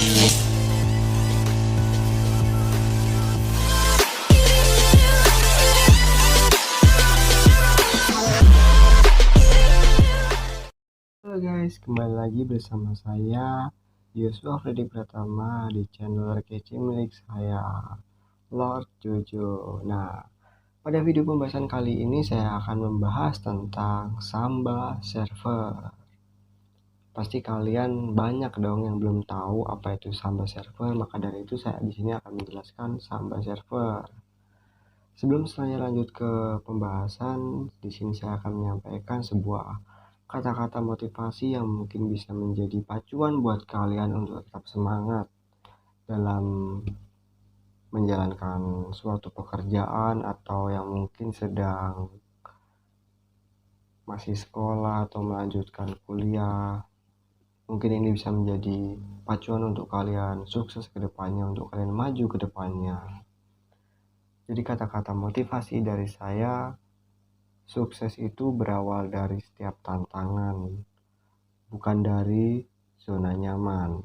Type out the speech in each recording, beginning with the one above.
Halo guys, kembali lagi bersama saya Yosua Freddy Pratama di channel receh milik saya, Lord Jojo. Nah, pada video pembahasan kali ini saya akan membahas tentang Samba Server. Pasti kalian banyak dong yang belum tahu apa itu Samba Server, maka dari itu saya di sini akan menjelaskan Samba Server. Sebelum saya lanjut ke pembahasan, di sini saya akan menyampaikan sebuah kata-kata motivasi yang mungkin bisa menjadi pacuan buat kalian untuk tetap semangat dalam menjalankan suatu pekerjaan atau yang mungkin sedang masih sekolah atau melanjutkan kuliah. Mungkin ini bisa menjadi pacuan untuk kalian sukses ke depannya, untuk kalian maju ke depannya. Jadi kata-kata motivasi dari saya, sukses itu berawal dari setiap tantangan, bukan dari zona nyaman.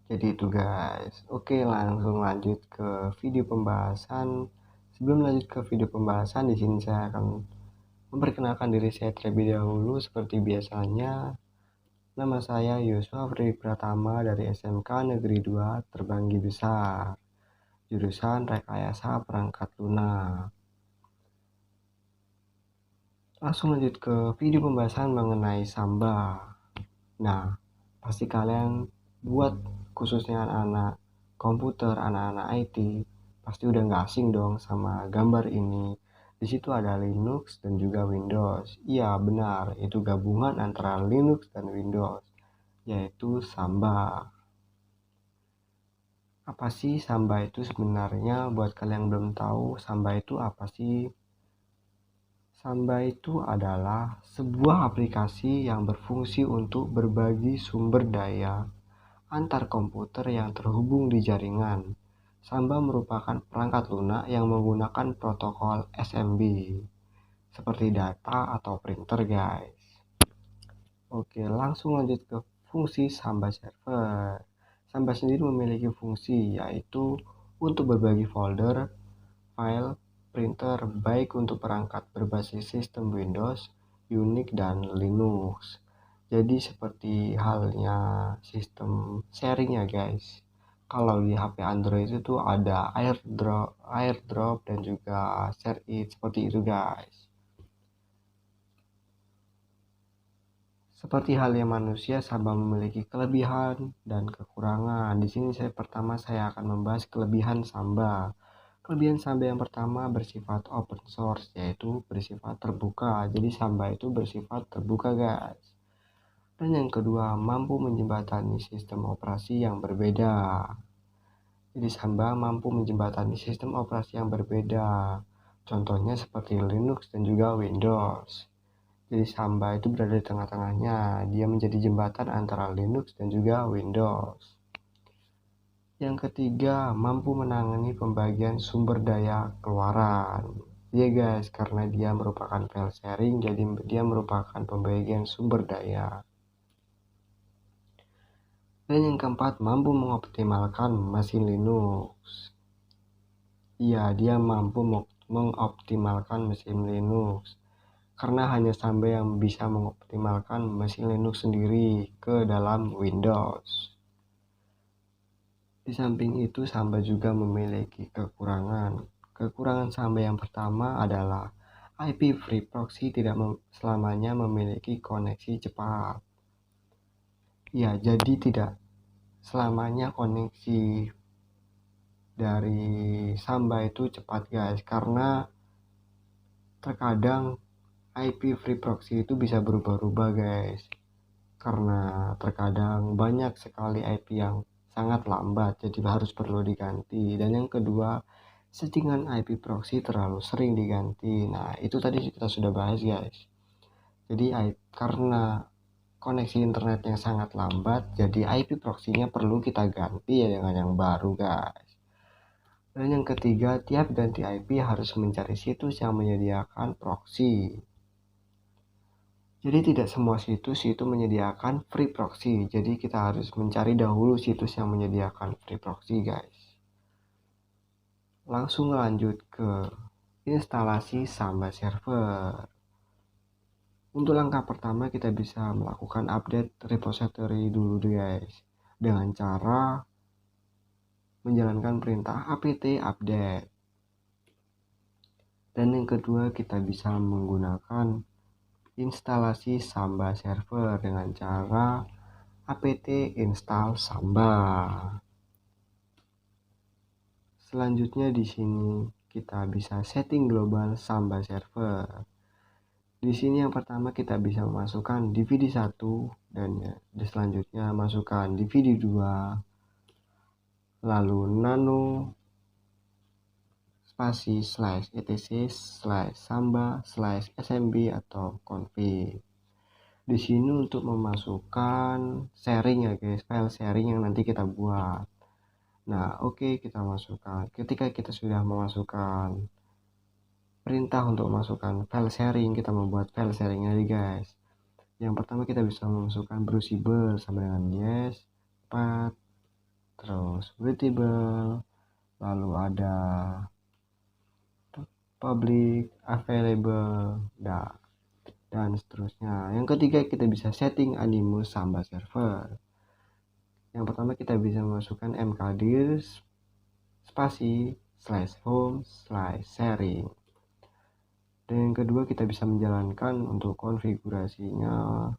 Jadi itu guys. Oke, langsung lanjut ke video pembahasan. Sebelum lanjut ke video pembahasan, di sini saya akan memperkenalkan diri saya terlebih dahulu seperti biasanya. Nama saya Yosua Freddy Pratama dari SMK Negeri 2 Terbanggi Besar, jurusan Rekayasa Perangkat Lunak. Langsung lanjut ke video pembahasan mengenai Samba. Nah, pasti kalian buat khususnya anak-anak komputer, anak-anak IT, pasti udah nggak asing dong sama gambar ini. Di situ ada Linux dan juga Windows. Iya, benar, itu gabungan antara Linux dan Windows, yaitu Samba. Apa sih Samba itu sebenarnya? Buat kalian yang belum tahu, Samba itu apa sih? Samba itu adalah sebuah aplikasi yang berfungsi untuk berbagi sumber daya antar komputer yang terhubung di jaringan. Samba merupakan perangkat lunak yang menggunakan protokol SMB, seperti data atau printer guys. Oke, langsung lanjut ke fungsi Samba Server. Samba sendiri memiliki fungsi yaitu untuk berbagi folder, file, printer baik untuk perangkat berbasis sistem Windows, Unix, dan Linux. Jadi seperti halnya sistem sharing ya guys. Kalau di HP Android itu ada AirDrop dan juga ShareIt seperti itu guys. Seperti halnya manusia, Samba memiliki kelebihan dan kekurangan. Di sini saya akan membahas kelebihan Samba. Kelebihan Samba yang pertama bersifat open source, yaitu bersifat terbuka. Jadi Samba itu bersifat terbuka guys. Dan yang kedua, mampu menjembatani sistem operasi yang berbeda. Jadi Samba mampu menjembatani sistem operasi yang berbeda. Contohnya seperti Linux dan juga Windows. Jadi Samba itu berada di tengah-tengahnya. Dia menjadi jembatan antara Linux dan juga Windows. Yang ketiga, mampu menangani pembagian sumber daya keluaran. Ya guys, karena dia merupakan file sharing, jadi dia merupakan pembagian sumber daya. Dan yang keempat, mampu mengoptimalkan mesin Linux. Iya, dia mampu mengoptimalkan mesin Linux. Karena hanya Samba yang bisa mengoptimalkan mesin Linux sendiri ke dalam Windows. Di samping itu, Samba juga memiliki kekurangan. Kekurangan Samba yang pertama adalah IP free proxy tidak selamanya memiliki koneksi cepat. Ya, jadi tidak selamanya koneksi dari Samba itu cepat guys, karena terkadang IP free proxy itu bisa berubah-ubah guys, karena terkadang banyak sekali IP yang sangat lambat, jadi harus perlu diganti. Dan yang kedua, settingan IP proxy terlalu sering diganti. Nah, itu tadi kita sudah bahas guys. Jadi karena koneksi internet yang sangat lambat, jadi IP proxy-nya perlu kita ganti ya dengan yang baru guys. Dan yang ketiga, tiap ganti IP harus mencari situs yang menyediakan proxy. Jadi tidak semua situs itu menyediakan free proxy. Jadi kita harus mencari dahulu situs yang menyediakan free proxy, guys. Langsung lanjut ke instalasi Samba server. Untuk langkah pertama kita bisa melakukan update repository dulu, guys, dengan cara menjalankan perintah apt update. Dan yang kedua kita bisa menggunakan instalasi Samba server dengan cara apt install Samba. Selanjutnya di sini kita bisa setting global Samba server. Di sini yang pertama kita bisa memasukkan DVD1 dan selanjutnya masukkan DVD2, lalu nano spasi /etc/samba/smb atau config. Di sini untuk memasukkan sharing ya guys, file sharing yang nanti kita buat. Nah, oke, kita masukkan. Ketika kita sudah memasukkan perintah untuk memasukkan file sharing, kita membuat file sharingnya nih guys. Yang pertama kita bisa memasukkan browsable sama dengan yes, path, terus readable, lalu ada public, available, dan seterusnya. Yang ketiga kita bisa setting animus Samba server. Yang pertama kita bisa memasukkan mkdir spasi /home/sharing. Dan yang kedua kita bisa menjalankan untuk konfigurasinya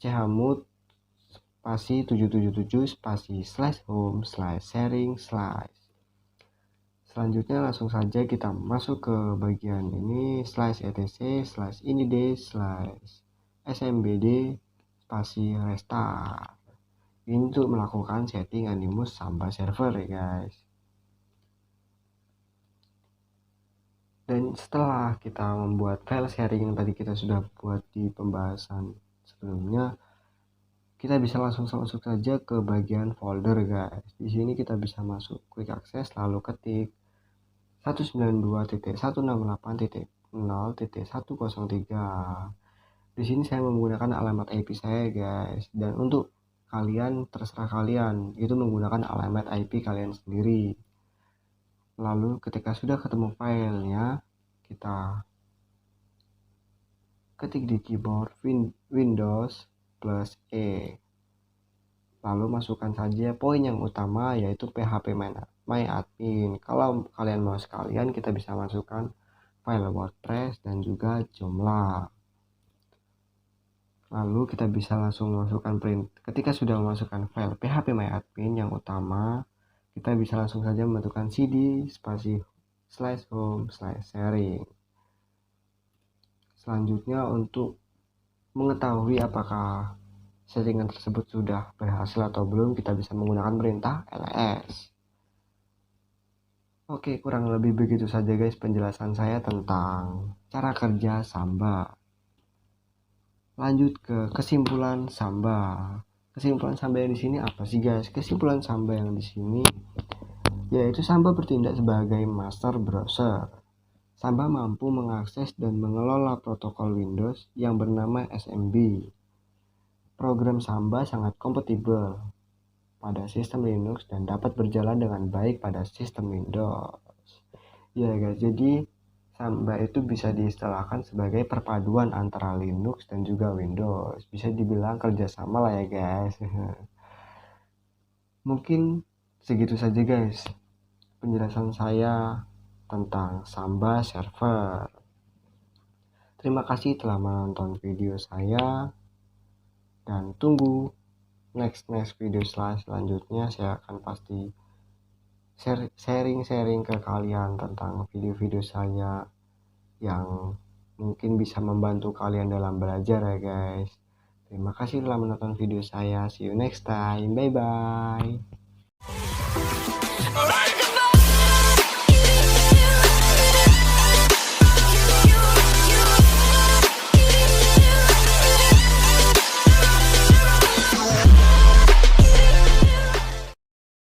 chmod spasi 777 spasi /home/sharing/. Selanjutnya langsung saja kita masuk ke bagian ini /etc/inid/smbd spasi restart. Ini untuk melakukan setting animus Samba server ya guys. Dan setelah kita membuat file sharing yang tadi kita sudah buat di pembahasan sebelumnya, kita bisa langsung masuk saja ke bagian folder guys. Di sini kita bisa masuk quick access lalu ketik 192.168.0.103. Di sini saya menggunakan alamat IP saya guys. Dan untuk kalian terserah kalian itu menggunakan alamat IP kalian sendiri. Lalu ketika sudah ketemu filenya, kita ketik di keyboard Windows plus E. Lalu masukkan saja poin yang utama yaitu php my admin. Kalau kalian mau sekalian kita bisa masukkan file WordPress dan juga Joomla. Lalu kita bisa langsung masukkan print. Ketika sudah memasukkan file php my admin yang utama, kita bisa langsung saja membentukkan cd spasi /home/sharing. Selanjutnya untuk mengetahui apakah settingan tersebut sudah berhasil atau belum, kita bisa menggunakan perintah ls. Oke, kurang lebih begitu saja guys penjelasan saya tentang cara kerja Samba. Lanjut ke kesimpulan Samba. Kesimpulan Samba yang di sini apa sih guys? Kesimpulan Samba yang di sini yaitu Samba bertindak sebagai master browser. Samba mampu mengakses dan mengelola protokol Windows yang bernama SMB. Program Samba sangat kompatibel pada sistem Linux dan dapat berjalan dengan baik pada sistem Windows. Ya guys, jadi Samba itu bisa diistilahkan sebagai perpaduan antara Linux dan juga Windows. Bisa dibilang kerjasama lah ya guys. Mungkin segitu saja guys penjelasan saya tentang Samba server. Terima kasih telah menonton video saya dan tunggu next video selanjutnya. Saya akan pasti sharing ke kalian tentang video-video saya yang mungkin bisa membantu kalian dalam belajar ya guys. Terima kasih telah menonton video saya. See you next time. Bye bye.